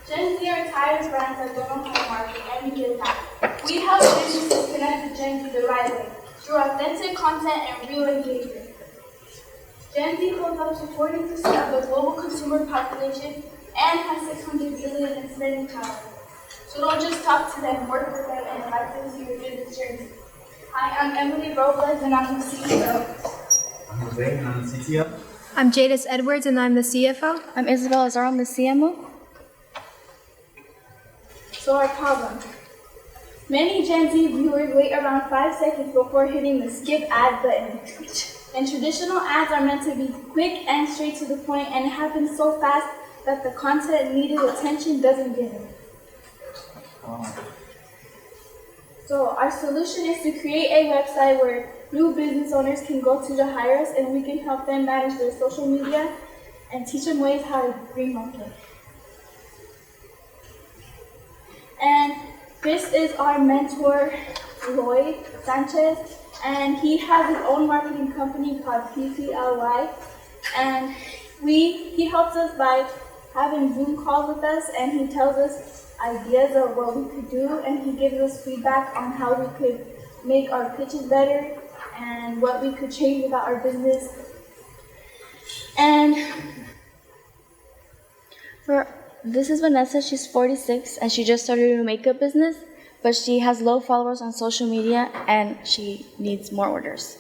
Gen Z are tired of brands that don't know how to market, and we get that. We help businesses connect with Gen Z the right way, through authentic content and real engagement. Gen Z holds up to 40% of the global consumer population and has 600 billion in spending power. So don't just talk to them, work with them, and invite them to your business journey. Hi, I'm Emily Robles, and I'm the CEO. I'm Jose, and I'm the CTO. I'm Jadis Edwards, and I'm the CFO. I'm Isabel Azar, I'm the CMO. So our problem. Many Gen Z viewers wait around 5 seconds before hitting the skip ad button. And traditional ads are meant to be quick and straight to the point, and it happens so fast that the content needed attention doesn't get it. So our solution is to create a website where new business owners can go to hire us, and we can help them manage their social media and teach them ways how to green market. And this is our mentor, Lloyd Sanchez, and he has his own marketing company called PCLY. And he helps us by having Zoom calls with us, and he tells us ideas of what we could do, and he gives us feedback on how we could make our pitches better and what we could change about our business. And This is Vanessa, she's 46 and she just started a makeup business, but she has low followers on social media and she needs more orders.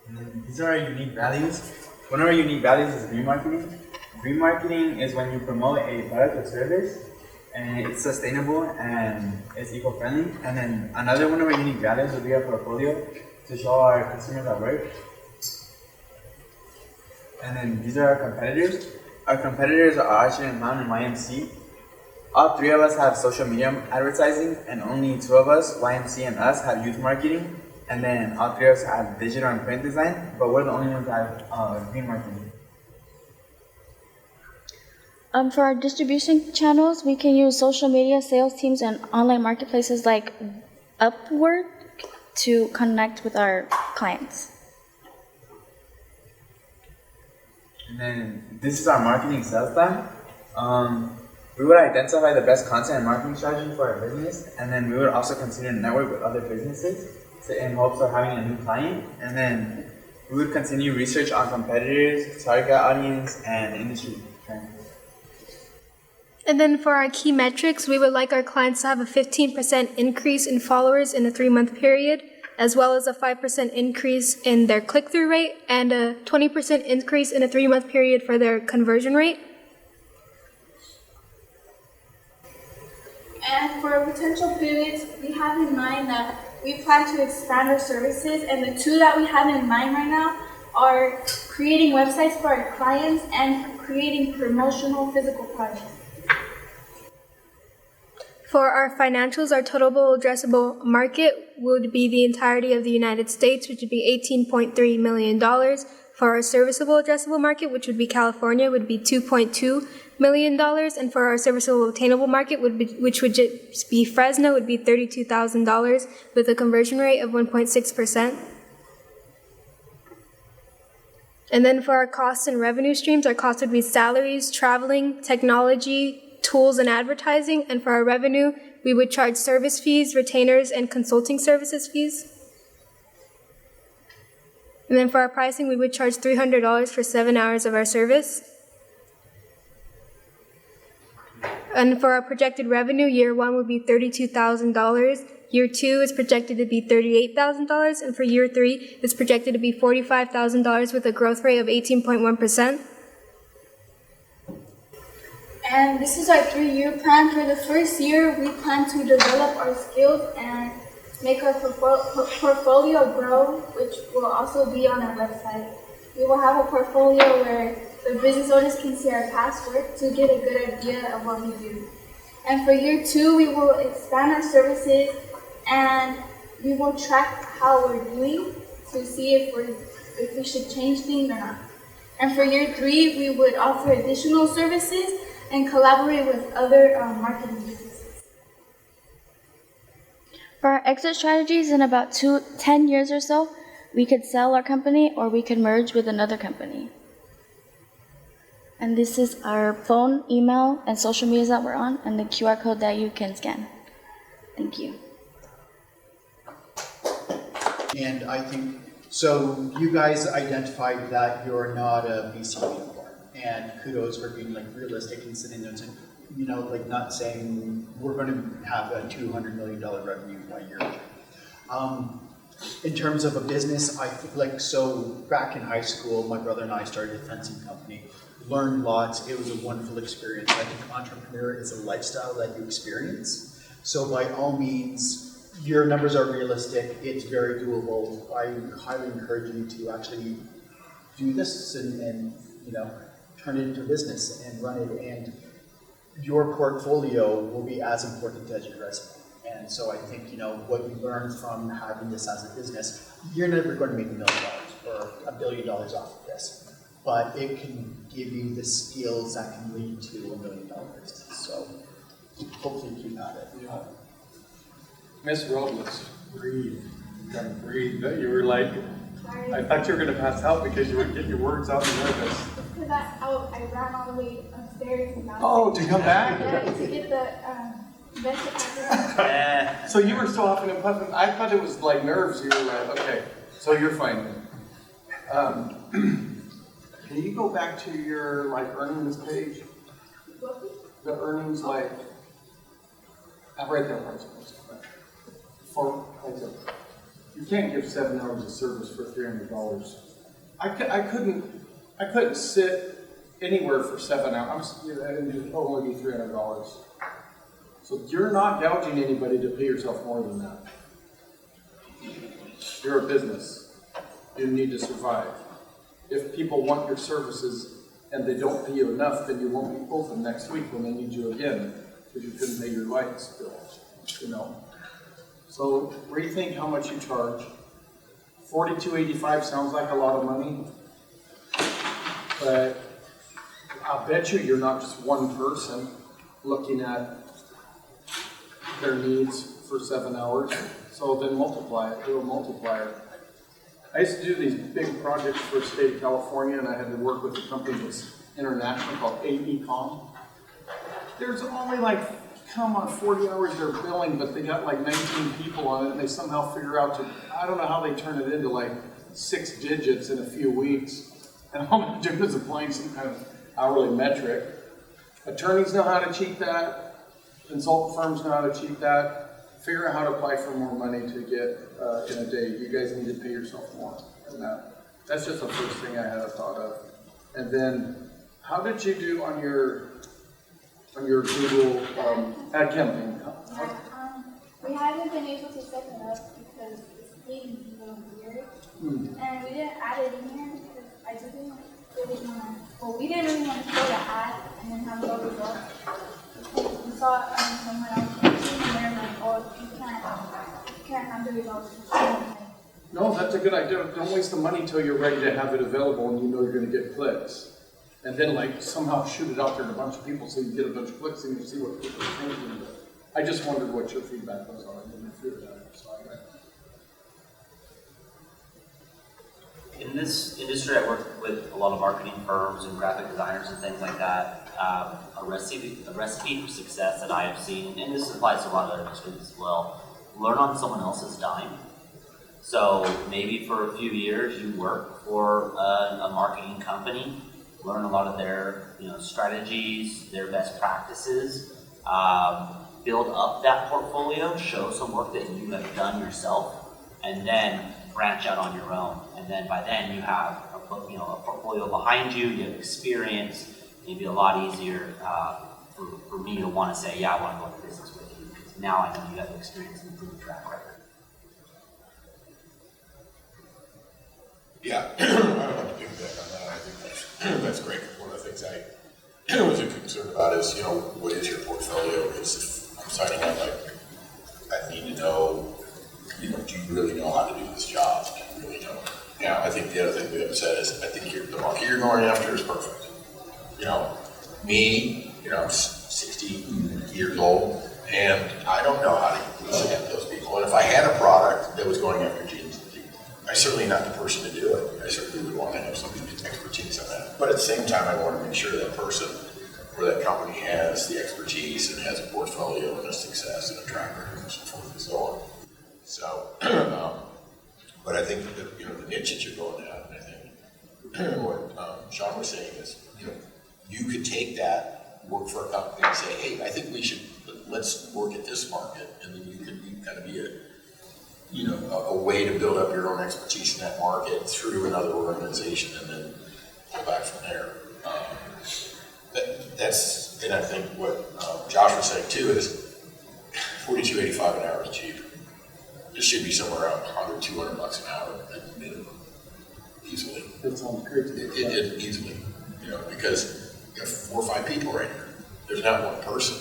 And these are our unique values. One of our unique values is green marketing. Green marketing is when you promote a product or service and it's sustainable and it's eco-friendly. And then another one of our unique values would be our portfolio to show our customers our work. And then these are our competitors. Our competitors are Archer and Mountain and YMC. All three of us have social media advertising, and only two of us, YMC and us, have youth marketing. And then all three of us have digital and print design, but we're the only ones that have green marketing. For our distribution channels, we can use social media, sales teams, and online marketplaces like Upwork to connect with our clients. And then this is our marketing sales plan. We would identify the best content and marketing strategy for our business, and then we would also consider network with other businesses in hopes of having a new client. And then we would continue research on competitors, target audience, and industry trends. And then for our key metrics, we would like our clients to have a 15% increase in followers in a 3-month period, as well as a 5% increase in their click-through rate and a 20% increase in a 3-month period for their conversion rate. And for potential pivots, we have in mind that we plan to expand our services, and the two that we have in mind right now are creating websites for our clients and creating promotional physical products. For our financials, our total addressable market would be the entirety of the United States, which would be $18.3 million. For our serviceable addressable market, which would be California, would be $2.2 million. And for our serviceable obtainable market, which would just be Fresno, would be $32,000 with a conversion rate of 1.6%. And then for our costs and revenue streams, our costs would be salaries, traveling, technology, tools, and advertising. And for our revenue, we would charge service fees, retainers, and consulting services fees. And then for our pricing, we would charge $300 for 7 hours of our service. And for our projected revenue, year 1 would be $32,000. Year 2 is projected to be $38,000. And for year 3, it's projected to be $45,000 with a growth rate of 18.1%. And this is our 3-year plan. For the first year, we plan to develop our skills and make our portfolio grow, which will also be on our website. We will have a portfolio where the business owners can see our past work to get a good idea of what we do. And for year 2, we will expand our services and we will track how we're doing to see if we should change things or not. And for year 3, we would offer additional services and collaborate with other marketing businesses. For our exit strategies, in about 10 years or so, we could sell our company or we could merge with another company. And this is our phone, email, and social medias that we're on, and the QR code that you can scan. Thank you. And I think, so you guys identified that you're not a VC unicorn, and kudos for being like realistic and sitting there and saying, you know, like not saying we're going to have a $200 million revenue by year three. In terms of a business, I think like, so back in high school, my brother and I started a fencing company, learned lots. It was a wonderful experience. I think entrepreneur is a lifestyle that you experience. So by all means, your numbers are realistic. It's very doable. I highly encourage you to actually do this and you know, turn it into a business and run it. And your portfolio will be as important as your resume. And so I think, you know, what you learn from having this as a business, you're never going to make $1 million or $1 billion off of this, but it can give you the skills that can lead to $1 million. So hopefully keep at it. Yeah. Miss Robles, breathe. You gotta breathe. You were like, I thought you were gonna pass out because you would get your words out and nervous. Because I ran all the way upstairs and down. Oh, to come back? Yeah, to get the venture capital. So you were still huffing and puffing. I thought it was like nerves. You were like, okay, so you're fine then. Can you go back to your like earnings page? The earnings like right there, right there. Right there. You can't give 7 hours of service for $300. I couldn't sit anywhere for 7 hours. And it would only be $300. So you're not gouging anybody to pay yourself more than that. You're a business. You need to survive. If people want your services and they don't pay you enough, then you won't be open next week when they need you again because you couldn't pay your lights bill, you know. So rethink how much you charge. $42.85 sounds like a lot of money, but I'll bet you're not just one person looking at their needs for 7 hours. So then multiply it, do a multiplier. I used to do these big projects for the state of California, and I had to work with a company that's international called AECom. There's only like, come on, 40 hours they're billing, but they got like 19 people on it, and they somehow figure out to, I don't know how they turn it into like 6 digits in a few weeks. And all I'm doing is applying some kind of hourly metric. Attorneys know how to cheat that. Consultant firms know how to cheat that. Figure out how to apply for more money to get in a day. You guys need to pay yourself more than that. That's just the first thing I had a thought of. And then, how did you do on your Google ad campaign? We haven't been able to set it up because it's being a little weird. And we didn't add it in here because I didn't really want to, well, we didn't really want to show the ad and then have no results. We saw it on someone else and they're like, oh, you can't have the results. No, that's a good idea. Don't waste the money till you're ready to have it available and you know you're going to get clicks. And then like somehow shoot it out there to a bunch of people so you get a bunch of clicks and you see what people are thinking. I just wondered what your feedback was on it. I didn't figure that out. So in this industry, I work with a lot of marketing firms and graphic designers and things like that. A recipe for success that I have seen, and this applies to a lot of other industries as well, learn on someone else's dime. So maybe for a few years you work for a marketing company, learn a lot of their strategies, their best practices, build up that portfolio, show some work that you have done yourself, and then branch out on your own. And then by then you have a portfolio behind you, you have experience. It'd be a lot easier for me to want to say, yeah, I want to go into business with you, because now I know you have experience and a proven track record. Yeah, I don't want to piggyback on that. I think that's great. One of the things I was concerned about is, what is your portfolio? Because if I'm signing up, I need to know, do you really know how to do this job? Do you really know? Now, I think the other thing we haven't said is, I think the market you're going after is perfect. Me, I'm 60 years old, and I don't know how to present those people. And if I had a product that was going after jeans, I'm certainly not the person to do it. I certainly would want to have somebody with expertise on that. But at the same time, I want to make sure that person or that company has the expertise and has a portfolio and a success and a track record and so forth and so on. So, but I think that, the niche that you're going at, and I think what Sean was saying is, you could take that, work for a company and say, hey, I think let's work at this market, and then you could kind of be a way to build up your own expertise in that market through another organization and then pull back from there. And I think what Josh was saying too is $42.85 an hour is cheap. It should be somewhere around $100, $200 an hour at minimum, easily. That sounds great. It easily, because you have 4 or 5 people right here. There's not one person.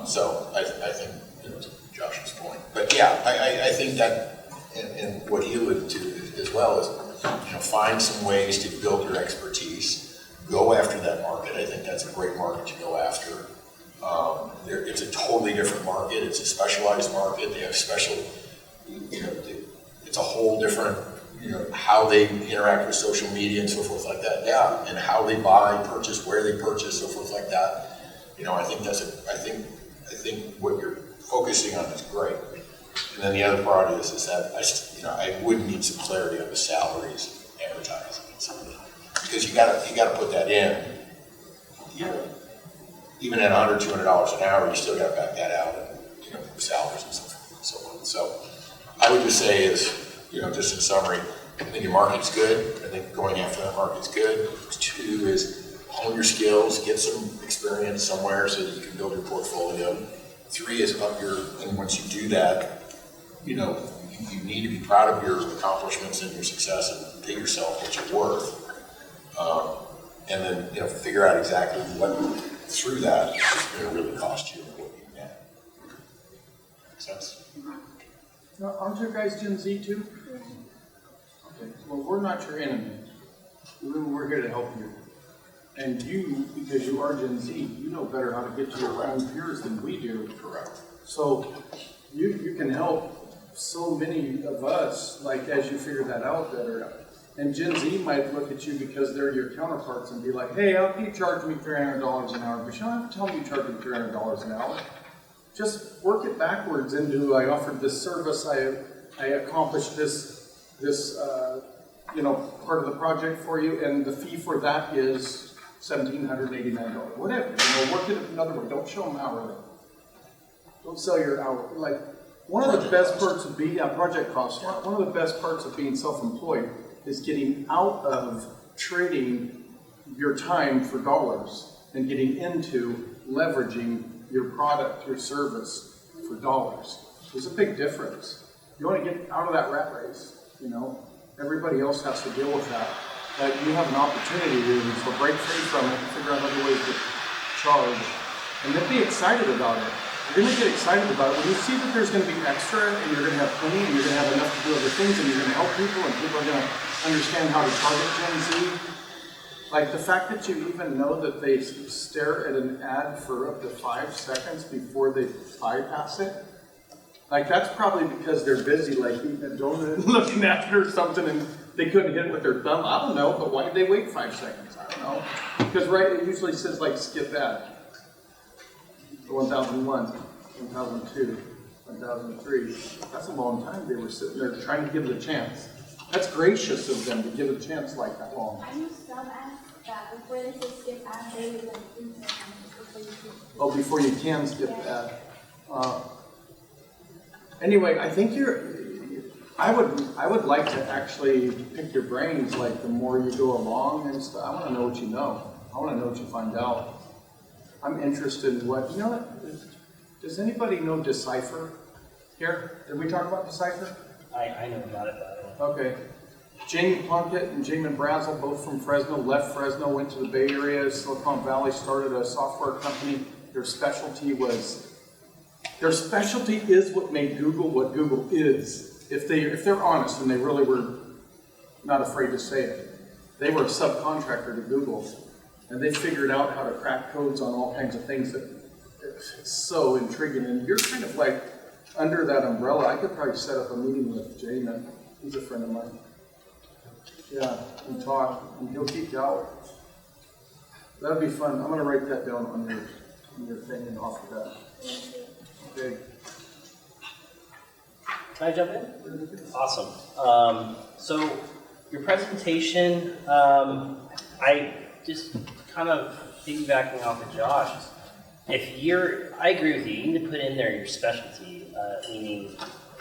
So I think, to Josh's point. But yeah, I think that, and what he alluded to as well is, find some ways to build your expertise. Go after that market. I think that's a great market to go after. It's a totally different market. It's a specialized market. They have special, it's a whole different, how they interact with social media and so forth like that. Yeah, and how they buy, purchase, where they purchase, so forth like that. I think I think what you're focusing on is great. And then the other part is that I would need some clarity on the salaries, advertising, and some of that. Because you gotta put that in. Even at $100, $200 an hour, you still gotta back that out, and salaries and so forth and so on. So I would just say is, just in summary, I think your market's good. I think going after that market's good. 2 is hone your skills, get some experience somewhere so that you can build your portfolio. 3 is and once you do that, you need to be proud of your accomplishments and your success and pay yourself what you're worth. And then, figure out exactly what through that is going to really cost you and what you get. Make sense? Now, aren't you guys Gen Z too? Okay. Well, we're not your enemy. We're here to help you. And you, because you are Gen Z, you know better how to get to your own peers than we do. Correct. So you can help so many of us, like as you figure that out better. And Gen Z might look at you because they're your counterparts and be like, hey, how can you charge me $300 an hour? But you don't have to tell me you charge me $300 an hour. Just work it backwards into, I offered this service, I accomplished this part of the project for you, and the fee for that is $1,789. Whatever, work it another way. Don't show them hourly. Don't sell your hour. Like, one of the best parts of being, project costs, one of the best parts of being self-employed is getting out of trading your time for dollars and getting into leveraging your product, your service for dollars. There's a big difference. You want to get out of that rat race, Everybody else has to deal with that. But you have an opportunity to break free from it and figure out other ways to charge. And then be excited about it. You're going to get excited about it. When you see that there's going to be extra and you're going to have plenty and you're going to have enough to do other things and you're going to help people and people are going to understand how to target Gen Z. Like the fact that you even know that they stare at an ad for up to 5 seconds before they bypass it. Like that's probably because they're busy like eating a donut, looking after something and they couldn't hit it with their thumb. I don't know, but why did they wait 5 seconds? I don't know. Because it usually says like skip ad. 1001, 1002, 1003. That's a long time they were sitting there trying to give it a chance. That's gracious of them to give it a chance like that long. I used some ads that before they say skip ad, they would like 3 seconds before you can. Oh, before you can skip the ad. Anyway, I think I would like to actually pick your brains, like the more you go along and stuff. I want to know what you know. I want to know what you find out. I'm interested in what, does anybody know Decipher here? Did we talk about Decipher? I know about it, but I don't. Okay. Jamie Plunkett and Jamin Brazel, both from Fresno, left Fresno, went to the Bay Area, Silicon Valley, started a software company. Their specialty is what made Google what Google is. If they're honest, and they really were not afraid to say it, they were a subcontractor to Google, and they figured out how to crack codes on all kinds of things that it's so intriguing. And you're kind of like under that umbrella. I could probably set up a meeting with Jamin. He's a friend of mine. Yeah, and talk, and he'll keep you out. That'd be fun. I'm gonna write that down on your thing and offer that. Okay. Can I jump in? Awesome. So your presentation, I just kind of piggybacking off of Josh. I agree with you. You need to put in there your specialty, meaning,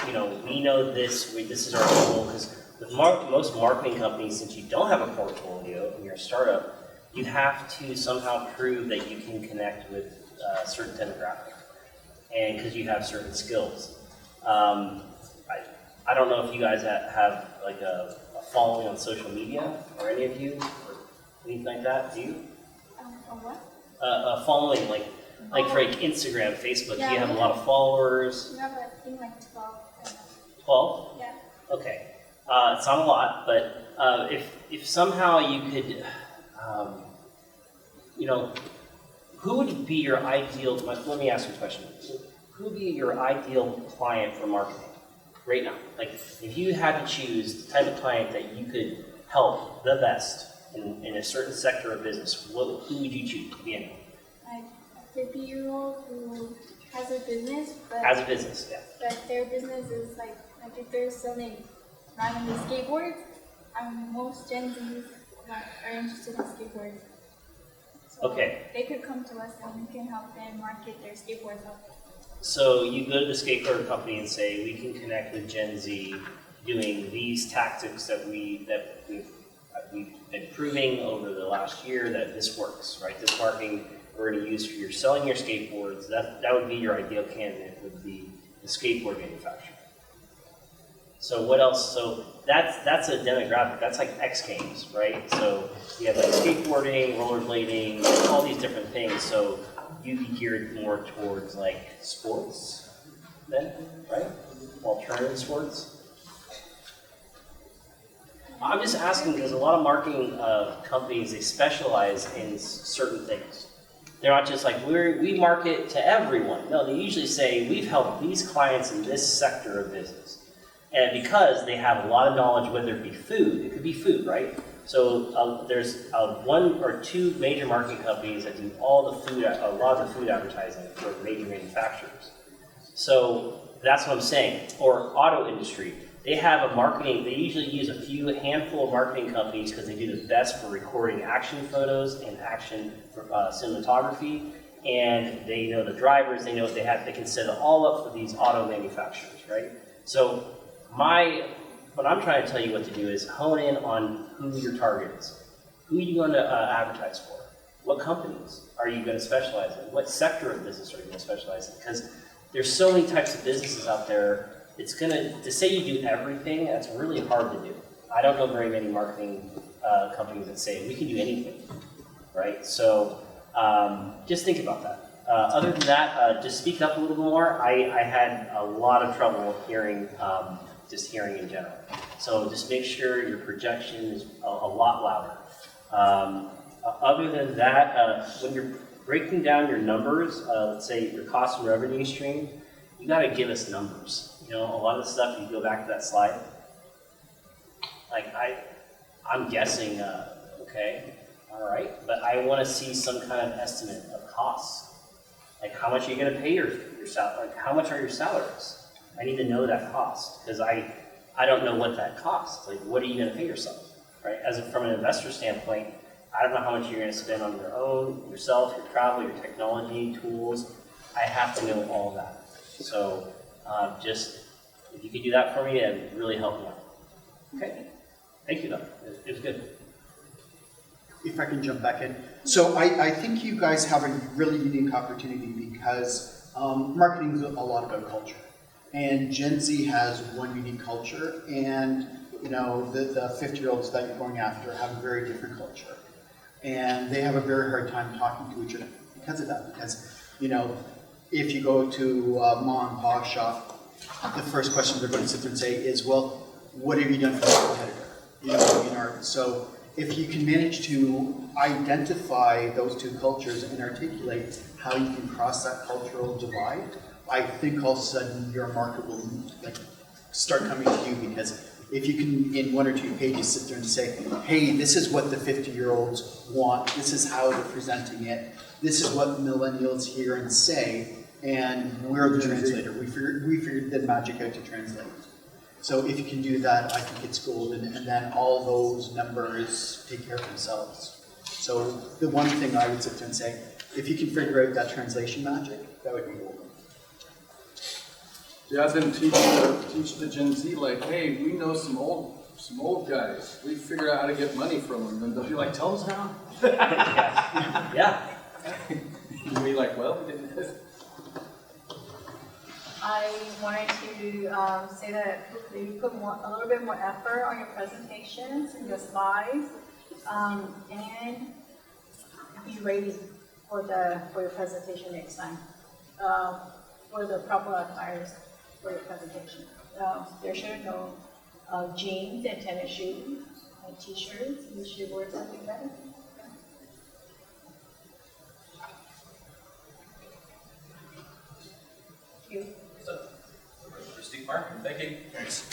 we know this is our goal, because with most marketing companies, since you don't have a portfolio and you're a startup, you have to somehow prove that you can connect with a certain demographic, and because you have certain skills. I don't know if you guys have like a following on social media, or any of you, or anything like that. Do you? A what? A following, like for like Instagram, Facebook. Yeah, do you have a lot of followers? We have, I think, like 12. 12? Yeah. Okay. It's not a lot, but if somehow you could, who would be your ideal, let me ask you a question. Who would be your ideal client for marketing right now? Like, if you had to choose the type of client that you could help the best in a certain sector of business, who would you choose to be in? Like a 50-year-old who has a business, but As a business, yeah. but their business is like if they're selling randomly skateboards, most Gen Zs are interested in skateboards. So Okay. they could come to us and we can help them market their skateboards out there. So you go to the skateboard company and say, we can connect with Gen Z doing these tactics that we've been proving over the last year that this works, right? This marketing we're going to use for your selling your skateboards. That would be your ideal candidate, would be the skateboard manufacturer. So what else? So that's a demographic. That's like X Games, right? So you have like skateboarding, rollerblading, all these different things. So you'd be geared more towards like sports then, right? Alternative sports. I'm just asking because a lot of marketing companies, they specialize in certain things. They're not just like, we market to everyone. No, they usually say, we've helped these clients in this sector of business. And because they have a lot of knowledge, whether it be food, it could be food, right? So there's one or two major marketing companies that do all the food, a lot of the food advertising for major manufacturers. So that's what I'm saying. Or auto industry. They have a marketing, they usually use a handful of marketing companies because they do the best for recording action photos and action for, cinematography. And they know the drivers, they know what they have, they can set it all up for these auto manufacturers, right? So what I'm trying to tell you what to do is hone in on who your target is. Who are you going to advertise for? What companies are you going to specialize in? What sector of business are you going to specialize in? Because there's so many types of businesses out there. It's to say you do everything, that's really hard to do. I don't know very many marketing companies that say we can do anything, right? So just think about that. Other than that, just speak up a little more. I had a lot of trouble hearing in general. So just make sure your projection is a lot louder. Other than that, when you're breaking down your numbers, let's say your cost and revenue stream, you got to give us numbers. A lot of the stuff, you go back to that slide, like I'm guessing, okay, all right, but I want to see some kind of estimate of costs. Like how much are you going to pay your salary? Like how much are your salaries? I need to know that cost because I don't know what that costs. Like what are you going to pay yourself, right? From an investor standpoint, I don't know how much you're going to spend on yourself, your travel, your technology, tools. I have to know all that. So just if you could do that for me, it would really help me out. Okay. Thank you, though. It was good. If I can jump back in. So I think you guys have a really unique opportunity because marketing is a lot about culture. And Gen Z has one unique culture, and the 50-year-olds that you're going after have a very different culture. And they have a very hard time talking to each other because of that. Because, if you go to a mom and pop shop, the first question they're going to sit there and say is, well, what have you done for your competitor? So if you can manage to identify those two cultures and articulate how you can cross that cultural divide, I think all of a sudden your market will start coming to you because if you can, in 1 or 2 pages, sit there and say, hey, this is what the 50-year-olds want, this is how they're presenting it, this is what millennials hear and say, and we're the translator. We figured the magic out to translate. So if you can do that, I think it's golden, and then all those numbers take care of themselves. So the one thing I would sit there and say, if you can figure out that translation magic, that would be golden. Yeah, I've been teach the Gen Z, like, hey, we know some old guys. We figured out how to get money from them. And they'll be like, tell us how. Yeah. You'll be like, well, we didn't. I wanted to say that you put a little bit more effort on your presentations and your slides, and be ready for your presentation next time, for the proper attires for your presentation. There should no jeans and tennis shoes and t-shirts. You should wear something better. Thank you. So, Crestique Marketing, thank you. Thanks.